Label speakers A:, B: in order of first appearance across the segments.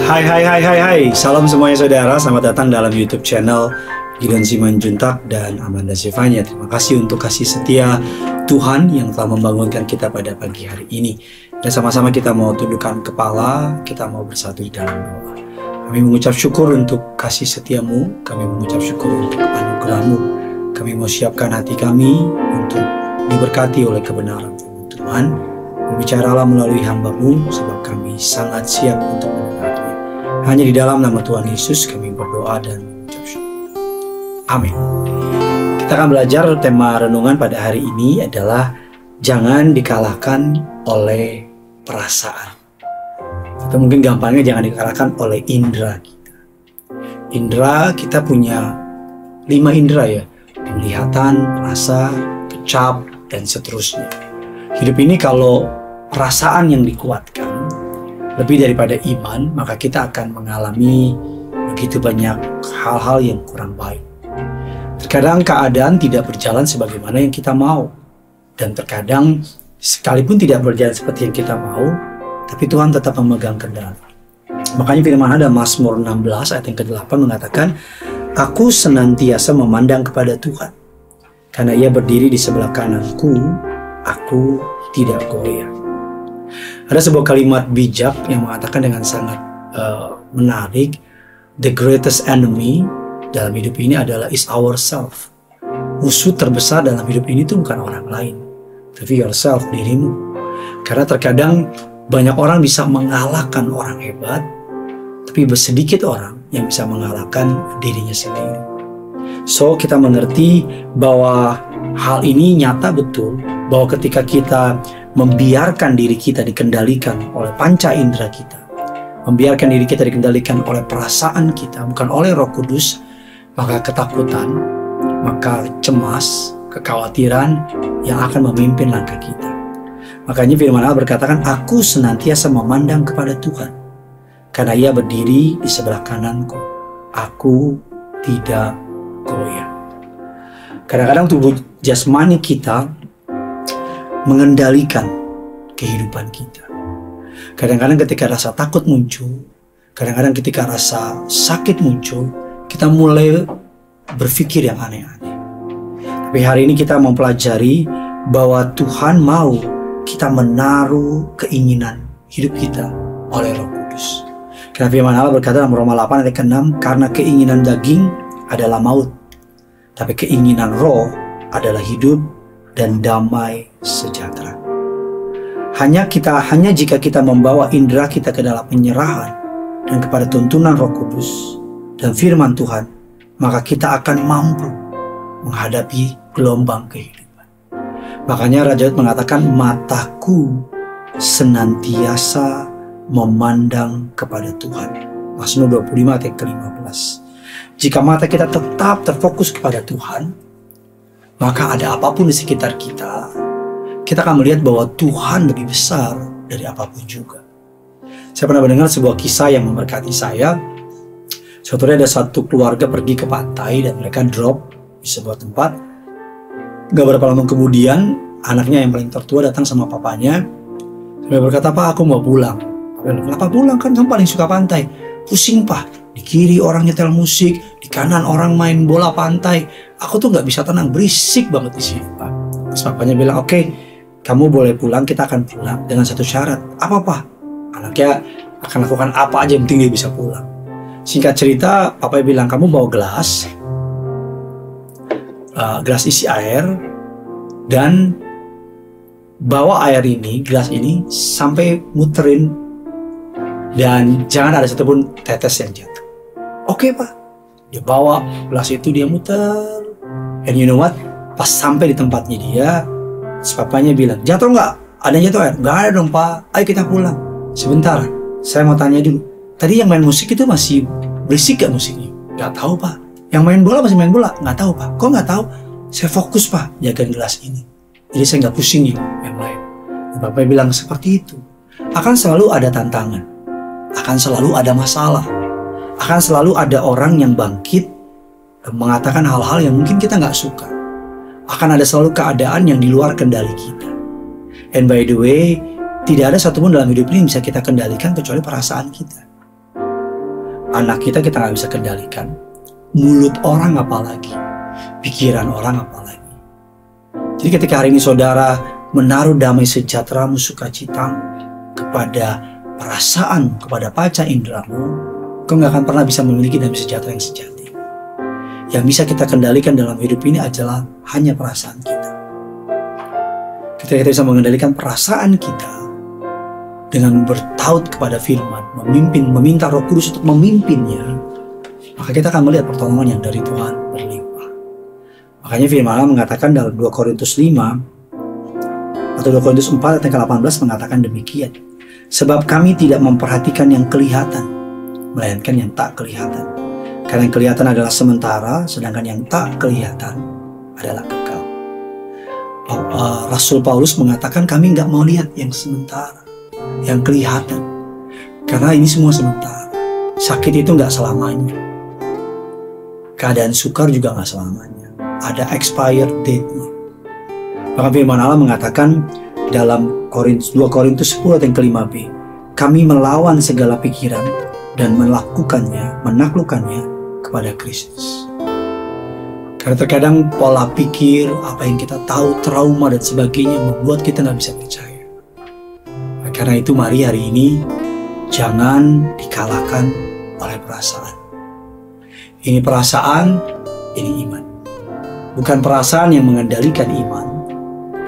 A: Hai hai hai hai hai, salam semuanya saudara, selamat datang dalam YouTube channel Gideon Simanjuntak dan Amanda Zevanya. Terima kasih untuk kasih setia Tuhan yang telah membangunkan kita pada pagi hari ini. Dan sama-sama kita mau tundukkan kepala, kita mau bersatu di dalam doa. Kami mengucap syukur untuk kasih setiamu, kami mengucap syukur untuk anugerahmu. Kami mau siapkan hati kami untuk diberkati oleh kebenaran Tuhan. Berbicaralah melalui hamba-Mu, sebab kami sangat siap untuk mendengarnya. Hanya di dalam nama Tuhan Yesus kami berdoa dan mengucap syukur. Amin. Kita akan belajar tema renungan pada hari ini adalah jangan dikalahkan oleh perasaan. Atau mungkin gampangnya jangan dikalahkan oleh indera kita. Indera kita punya 5 indera ya. Penglihatan, rasa, kecap, dan seterusnya. Hidup ini kalau perasaan yang dikuatkan lebih daripada iman, maka kita akan mengalami begitu banyak hal-hal yang kurang baik. Terkadang keadaan tidak berjalan sebagaimana yang kita mau. Dan terkadang sekalipun tidak berjalan seperti yang kita mau, tapi Tuhan tetap memegang kendali. Makanya firman ada Mazmur 16 ayat yang ke-8 mengatakan, Aku senantiasa memandang kepada Tuhan, karena Ia berdiri di sebelah kananku, aku tidak goyah. Ada sebuah kalimat bijak yang mengatakan dengan sangat menarik, the greatest enemy dalam hidup ini adalah is ourselves. Musuh terbesar dalam hidup ini itu bukan orang lain, tapi yourself, dirimu. Karena terkadang banyak orang bisa mengalahkan orang hebat, tapi sedikit orang yang bisa mengalahkan dirinya sendiri. So kita mengerti bahwa hal ini nyata betul, bahwa ketika kita membiarkan diri kita dikendalikan oleh panca indera kita, membiarkan diri kita dikendalikan oleh perasaan kita, bukan oleh Roh Kudus, maka ketakutan, maka cemas, kekhawatiran yang akan memimpin langkah kita. Makanya firman Allah berkatakan, Aku senantiasa memandang kepada Tuhan, karena Ia berdiri di sebelah kananku, aku tidak goyah. Kadang-kadang tubuh jasmani kita mengendalikan kehidupan kita. Kadang-kadang ketika rasa takut muncul, kadang-kadang ketika rasa sakit muncul, kita mulai berpikir yang aneh-aneh. Tapi hari ini kita mempelajari bahwa Tuhan mau kita menaruh keinginan hidup kita oleh Roh Kudus. Karena firman Allah berkata dalam Roma 8 ayat ke-6, karena keinginan daging adalah maut, tapi keinginan roh adalah hidup dan damai sejahtera. Hanya jika kita membawa indera kita ke dalam penyerahan dan kepada tuntunan Roh Kudus dan firman Tuhan, maka kita akan mampu menghadapi gelombang kehidupan. Makanya Raja Daud mengatakan, mataku senantiasa memandang kepada Tuhan. Mazmur 25 ayat ke-15. Jika mata kita tetap terfokus kepada Tuhan, maka ada apapun di sekitar kita, kita akan melihat bahwa Tuhan lebih besar dari apapun juga. Saya pernah mendengar sebuah kisah yang memberkati saya. Suatu hari ada satu keluarga pergi ke pantai dan mereka drop di sebuah tempat. Gak berapa lama kemudian, anaknya yang paling tertua datang sama papanya. Dia berkata, Pak, aku mau pulang. Kenapa pulang? Kan kamu paling suka pantai. Pusing, Pak. Di kiri orang nyetel musik, di kanan orang main bola pantai. Aku tuh nggak bisa tenang, berisik banget di sini, Pak. Terus papanya bilang, oke, kamu boleh pulang, kita akan pulang dengan satu syarat. Apa, Pak? Anaknya akan lakukan apa aja yang penting dia bisa pulang. Singkat cerita, papanya bilang, kamu bawa gelas isi air, dan bawa air ini, gelas ini sampai muterin, dan jangan ada satupun tetes yang jatuh. Oke, Pak. Dia bawa gelas itu, dia muter. And you know what? Pas sampai di tempatnya dia, papanya bilang, jatuh nggak? Ada yang jatuh air? Nggak ada dong, Pak. Ayo kita pulang. Sebentar, saya mau tanya dulu. Tadi yang main musik itu masih berisik gak musiknya? Nggak tahu, Pak. Yang main bola masih main bola? Nggak tahu, Pak. Kok nggak tahu? Saya fokus, Pak, jagain gelas ini. Jadi saya nggak pusing yang lain. Dan Bapak bilang seperti itu. Akan selalu ada tantangan. Akan selalu ada masalah. Akan selalu ada orang yang bangkit dan mengatakan hal-hal yang mungkin kita nggak suka. Akan ada selalu keadaan yang di luar kendali kita. And by the way, tidak ada satupun dalam hidup ini yang bisa kita kendalikan kecuali perasaan kita. Anak kita nggak bisa kendalikan. Mulut orang apalagi. Pikiran orang apalagi. Jadi ketika hari ini saudara menaruh damai sejahteramu, sukacitamu kepada perasaan, kepada panca inderamu, kau nggak akan pernah bisa memiliki damai sejahtera yang sejati. Yang bisa kita kendalikan dalam hidup ini adalah hanya perasaan kita. Ketika kita bisa mengendalikan perasaan kita dengan bertaut kepada firman, meminta Roh Kudus untuk memimpinnya, maka kita akan melihat pertolongan yang dari Tuhan berlimpah. Makanya firman Allah mengatakan dalam 2 Korintus 5 atau 2 Korintus 4 ayat 18 mengatakan demikian. Sebab kami tidak memperhatikan yang kelihatan, melainkan yang tak kelihatan. Karena yang kelihatan adalah sementara, sedangkan yang tak kelihatan adalah kekal. Rasul Paulus mengatakan kami nggak mau lihat yang sementara, yang kelihatan. Karena ini semua sementara. Sakit itu nggak selamanya. Keadaan sukar juga nggak selamanya. Ada expired date-nya. Maka firman Allah mengatakan dalam 2 Korintus 10 ayat yang ke-5b, kami melawan segala pikiran dan menaklukkannya kepada Kristus. Karena terkadang pola pikir, apa yang kita tahu, trauma dan sebagainya membuat kita nggak bisa percaya. Karena itu mari hari ini jangan dikalahkan oleh perasaan. Ini perasaan, ini iman. Bukan perasaan yang mengendalikan iman,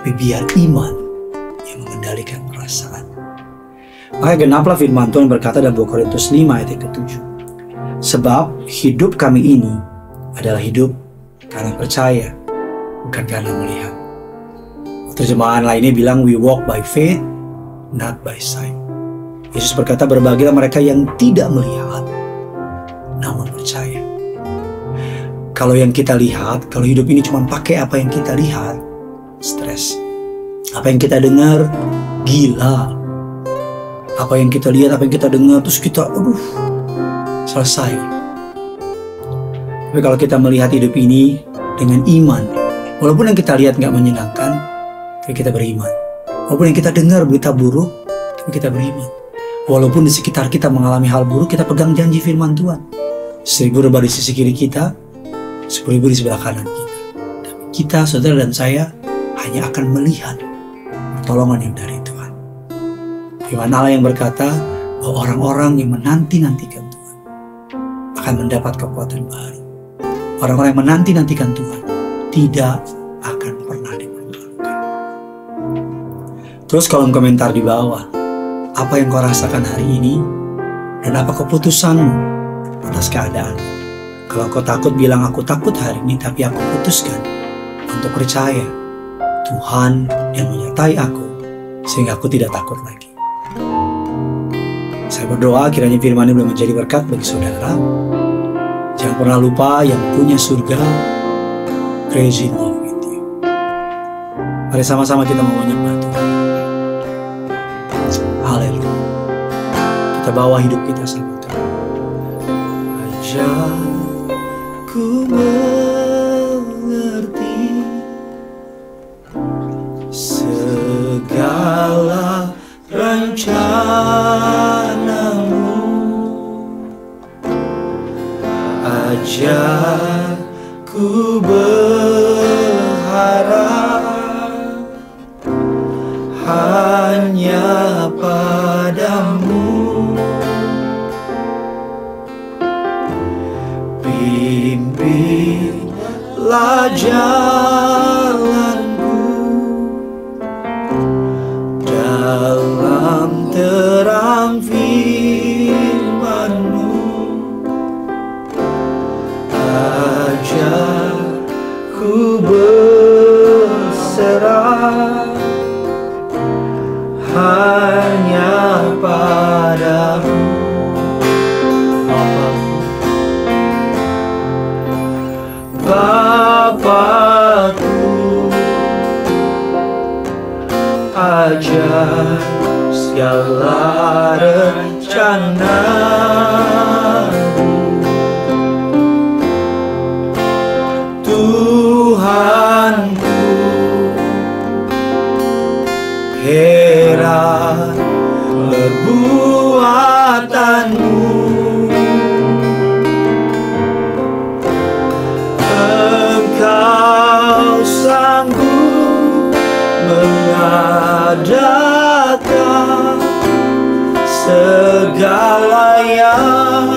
A: tapi biar iman yang mengendalikan perasaan. Maka genaplah firman Tuhan berkata dalam 2 Korintus 5 ayat yang ke-7. Sebab hidup kami ini adalah hidup karena percaya, bukan karena melihat. Terjemahan lainnya bilang we walk by faith, not by sight. Yesus berkata berbahagialah mereka yang tidak melihat, namun percaya. Kalau yang kita lihat, kalau hidup ini cuma pakai apa yang kita lihat, stres. Apa yang kita dengar, gila. Apa yang kita lihat, apa yang kita dengar, terus kita, selesai. Tapi kalau kita melihat hidup ini dengan iman, walaupun yang kita lihat nggak menyenangkan, tapi kita beriman. Walaupun yang kita dengar berita buruk, tapi kita beriman. Walaupun di sekitar kita mengalami hal buruk, kita pegang janji firman Tuhan. 1000 rebah di sisi kiri kita, 10.000 di sebelah kanan kita. Dan kita, saudara dan saya, hanya akan melihat pertolongan yang dari Tuhan. Firman Allah yang berkata bahwa orang-orang yang menanti-nantikan Tuhan akan mendapat kekuatan baru. Orang-orang yang menanti-nantikan Tuhan tidak akan pernah dipermalukan. Terus kolom komentar di bawah, apa yang kau rasakan hari ini dan apa keputusanmu atas keadaan. Kalau kau takut, bilang aku takut hari ini, tapi aku putuskan untuk percaya Tuhan yang menyertai aku sehingga aku tidak takut lagi. Saya berdoa kiranya firman ini boleh menjadi berkat bagi saudara. Jangan pernah lupa yang punya surga, crazy in love with you. Mari sama-sama kita mau menyembah Tuhan. Haleluya. Kita bawa hidup kita sama Tuhan. Ajar ku mengerti segala rencanamu. Ajar ku berharap hanya padamu. Pimpinlah jalanku dalam terang firman-Mu. Ajar ku berserah hanya padamu. Bapakku, ajar segala rencanamu. Tuhanku, heran perbuatanmu. sanggup mengadakan segala yang